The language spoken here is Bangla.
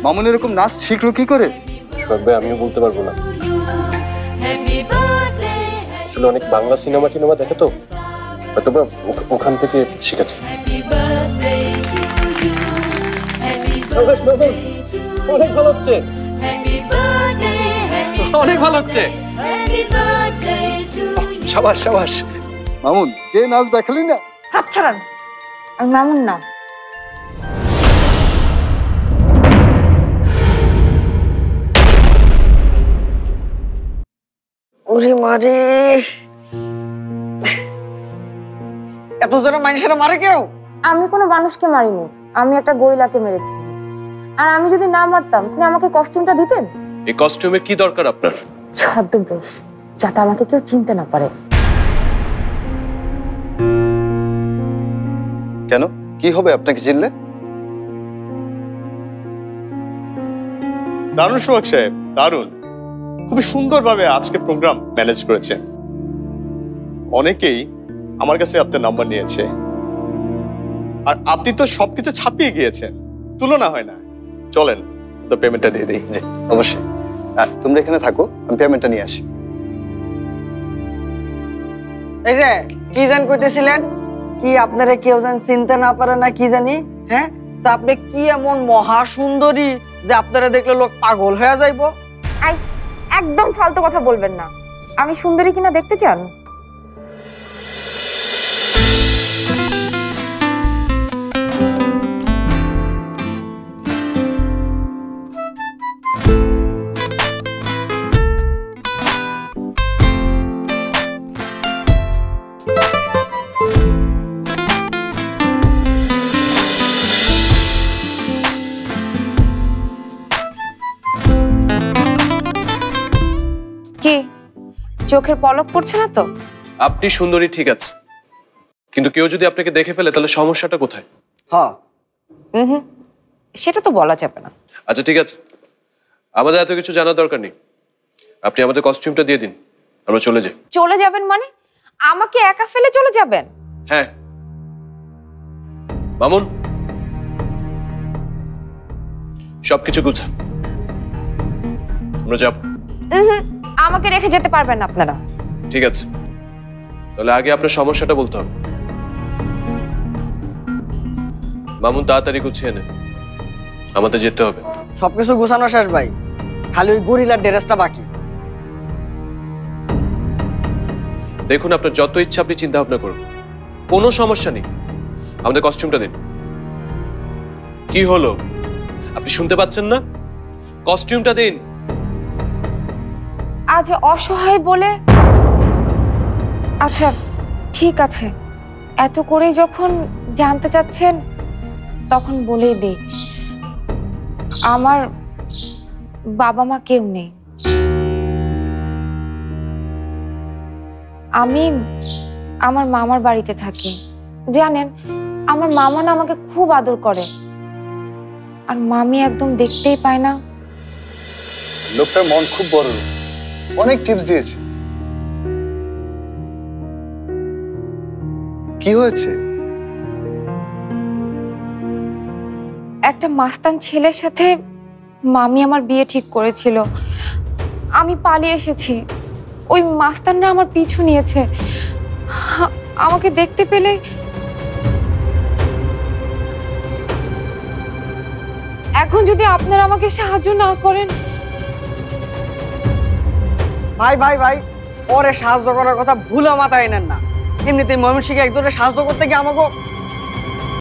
মামুন এরকম নাচ শিখলো কি করে? ভাই আমিও বলতে পারবো না, আসলে অনেক বাংলা সিনেমা টিনেমা দেখে তো, হয়তো ওখান থেকে শিখেছে। অনেক ভালো হচ্ছে, অনেক ভালো হচ্ছে। সাবাস সাবাস। মামুন যে নাচ দেখালি না। হাত ছাড়ান, আমি মামুন না। ওরে মারে, এত জোরে মানুষেরা মারে কেউ? আমি কোনো মানুষকে মারিনি, আমি একটা গরিলাকে মেরেছি। আর আমি যদি না মারতাম আপনি আমাকে কস্টিউমটা দিতেন? এই কস্টিউমের কি দরকার আপনার? ছদ্মবেশ, যাতে আমাকে কেউ চিনতে না পারে। কেন, কি হবে আপনাকে চিনলে? দারুণ সোহাগ সাহেব, দারুণ। খুবই সুন্দরভাবে আজকে প্রোগ্রাম ম্যানেজ করেছে। অনেকেই আমার কাছে আপনার নাম্বার নিয়েছে, আর আপনি তো সবকিছু ছাপিয়ে গিয়েছেন, তুলনা হয় না। চলেন তো পেমেন্টটা দিয়ে দিই। জি অবশ্যই, তোমরা এখানে থাকো, আমি পেমেন্টটা নিয়ে আসি। এই যে কি জান কইতেছিলেন, কি আপনারা কেউ জান চিনতে না পারে না কি জানি? হ্যাঁ, তা আপনি কি এমন মহা সুন্দরী যে আপনারা দেখলে লোক পাগল হয়ে যাইবো? একদম ফালতু কথা বলবেন না। আমি সুন্দরী কিনা দেখতে চান? কি চোখের পলক পড়ছে না তো? আপনি সুন্দরী ঠিক আছে, কিন্তু কেউ যদি আপনাকে দেখে ফেলে তাহলে সমস্যাটা কোথায়? হ্যাঁ, সেটা তো বলা যাবে না। আচ্ছা ঠিক আছে, আমাদের এত কিছু জানার দরকার নেই। আপনি আমাদের কস্টিউমটা দিয়ে দিন, আমরা চলে যাই। চলে যাবেন মানে? আমাকে একা ফেলে চলে যাবেন? হ্যাঁ মামুন, সবকিছু গুছা, আমরা যাব। আমাকে রেখে যেতে পারবেন না আপনারা। ঠিক আছে, তাহলে আগে আপনার সমস্যাটা বলতে হবে। মামুন তাড়াতাড়ি গুছিয়ে নেন, আমাদের যেতে হবে। সবকিছু গুছানো শেষ ভাই, খালি ওই গরিলার ড্রেসটা বাকি। দেখুন আপনার যত ইচ্ছা আপনি চিন্তা ভাবনা করুন, কোনো সমস্যা নেই। আমাদের কস্টিউমটা দিন। কি হলো, আপনি শুনতে পাচ্ছেন না? কস্টিউমটা দিন। আজ অসহায় বলে। আচ্ছা ঠিক আছে, এত করে যখন জানতে চাচ্ছেন তখন বলেই দেই, আমার বাবা মা কেউ নেই। আমি আমার মামার বাড়িতে থাকি। জানেন, আমার মামা না আমাকে খুব আদর করে, আর মামি একদম দেখতেই পায় না। লোকটার মন খুব বড়, অনেক টিপস দিয়েছে। কি হয়েছে? একটা মাস্তান ছেলের সাথে মামি আমার বিয়ে ঠিক করেছিল। আমি পালিয়ে এসেছি, ওই মাস্তানরা আমার পিছু নিয়েছে। আমাকে দেখতে পেলে এখন যদি আপনারা আমাকে সাহায্য না করেন। ভাই ভাই ভাই, ওরে সাহায্য করার কথা ভুলে মাথায় নেন না। এমনিতে ময়মনসিংহে একজনের সাহায্য করতে গিয়ে আমাকে